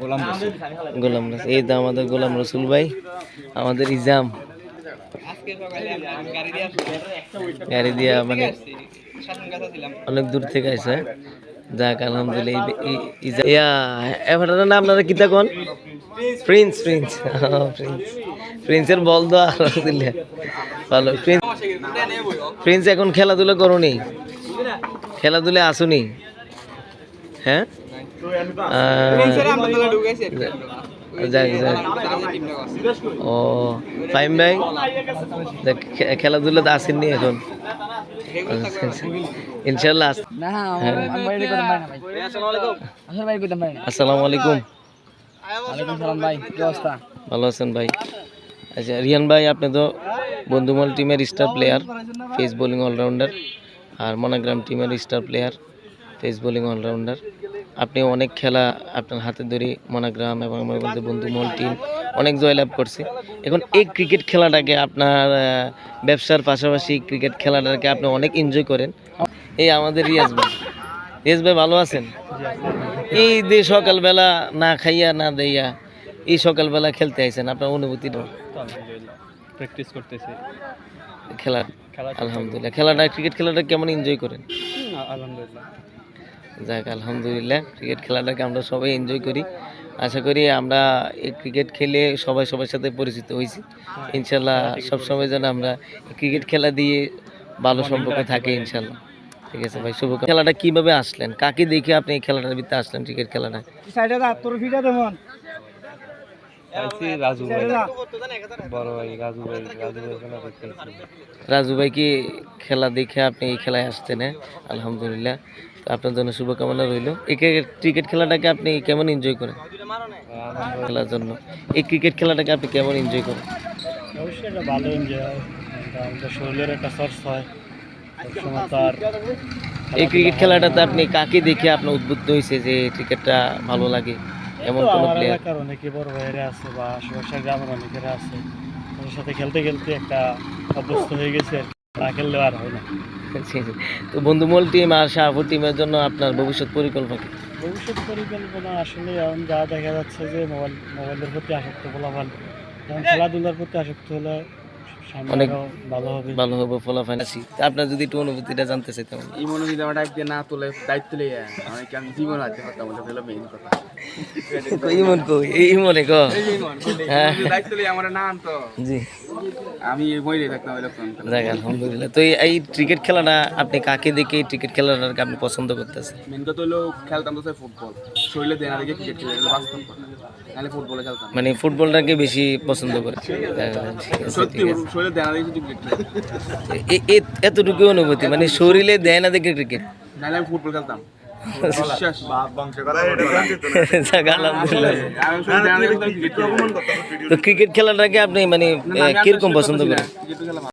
গোলাম রসুল, এই তো আমাদের গোলাম রসুল ভাই, আমাদের ইজাম গাড়ি দিয়া মানে অনেক দূর থেকে আসে। যাক আলহামদুলিল্লাহ। নাম আপনারা কিতা কোন? প্রিন্স। প্রিন্স প্রিন্সের বল তো আলহামদুলিল্লাহ ভালো। প্রিন্স এখন খেলাধুলা করোনি? খেলাধুলা আসুনি? হ্যাঁ যাক যাক। ও ফাইম ভাই খেলাধুলাতে আসেননি এখন? ইনশাল্লাহ। আসসালামু আলাইকুম। ভালো আছেন ভাই? আচ্ছা রিয়ান ভাই, আপনি তো বন্ধুমহল টিমের star player, pace bowling allrounder, আর মনোগ্রাম টিমের star player, pace bowling allrounder. আপনি অনেক খেলা আপনার হাতে ধরে মনোগ্রাম এবং আমার মধ্যে বন্ধুমহল টিম অনেক জয়লাভ করছে। এখন এই ক্রিকেট খেলাটাকে আপনার ব্যবসার পাশাপাশি ক্রিকেট খেলাটাকে আপনি অনেক এনজয় করেন। এই আমাদের রিয়াজ ভাই ভালো আছেন? এই যে সকালবেলা না খাইয়া না দেইয়া এই সকালবেলা খেলতে আইছেন, আপনার অনুভূতিটা? প্র্যাকটিস করতেছি খেলা। আলহামদুলিল্লাহ। খেলাটা ক্রিকেট খেলাটা কেমন এনজয় করেন? আলহামদুলিল্লাহ। যাক আলহামদুলিল্লাহ, ক্রিকেট খেলাটাকে আমরা সবাই এনজয় করি। আশা করি আমরা এই ক্রিকেট খেলে সবাই সবার সাথে পরিচিত হয়েছি। ইনশাল্লাহ সবসময় যেন আমরা ক্রিকেট খেলা দিয়ে ভালো সম্পর্ক থাকে ইনশাল্লাহ। ঠিক আছে ভাই, শুভকামনা। খেলাটা কিভাবে আসলেন? কাকে দেখে আপনি এই খেলাটার ভিতরে আসলেন? ক্রিকেট খেলাটা রাজু ভাই কি খেলা দেখে আপনি এই খেলায় আসতেন? আলহামদুলিল্লাহ, তো আপনার জন্য শুভকামনা রইল। এই ক্রিকেট খেলাটাকে আপনি কেমন এনজয় করেন? খেলার জন্য এই ক্রিকেট খেলাটাকে আপনি কেমন এনজয় করেন? অবশ্যই এটা ভালো এনজয় হয়, আমাদের শরীরের একটা চর্চা হয়। এই ক্রিকেট খেলাটাতে আপনি কাকে দেখে আপনার উদ্বুদ্ধ হয়েছে যে ক্রিকেটটা ভালো লাগে? এমন কোনো প্লেয়ার? অনেকে বড় ভাইয়েরা আছে বা আশেপাশের গ্রামের অনেকেরা আছে, ওদের সাথে খেলতে খেলতে একটা অভ্যস্ত হয়ে গেছে, না খেললেও আর হয় না। তো বন্ধুমহল টিম আর শাহপুর টিমের জন্য আপনার ভবিষ্যৎ পরিকল্পনা কি? ভবিষ্যৎ পরিকল্পনা আসলে এখন যা দেখা যাচ্ছে যে মোবাইলের প্রতি আসক্ত ফলাফল, যেমন খেলাধুলার প্রতি আসক্ত হলে অনেক ভালো হবে ফলাফল। আপনার যদি একটু অনুভূতিটা জানতে চাইতাম। এই মনোনীত আমার ডাক দিয়ে না তোলে দায়িত্ব লিয়ে আমি জীবন আছে হতাম, ওটা হলো মেইন কথা। দায়িত্ব লিয়ে আমার না আনতো, জি আমি বইলে থাকতাম এরকম। আলহামদুলিল্লাহ। তো এই ক্রিকেট খেলাটা আপনি কাকে দেখে ক্রিকেট খেলাটাকে আপনি পছন্দ করতেছেন? মেইন কথা হলো খেলতাম তো ফুটবল, শরীরে দেনা দেখে ক্রিকেট খেলে বাস্তব কথা, নাহলে ফুটবলে খেলতাম। মানে ফুটবলটাকে বেশি পছন্দ করে? সত্যি শরীরে দেনা দেখে ক্রিকেট খেলে এতটুকু অনুভূতি, মানে শরীরে দেয় না দেখে ক্রিকেট, নাহলে আমি ফুটবল খেলতাম। তো ক্রিকেট খেলাটাকে আপনি মানে কিরকম পছন্দ করেন?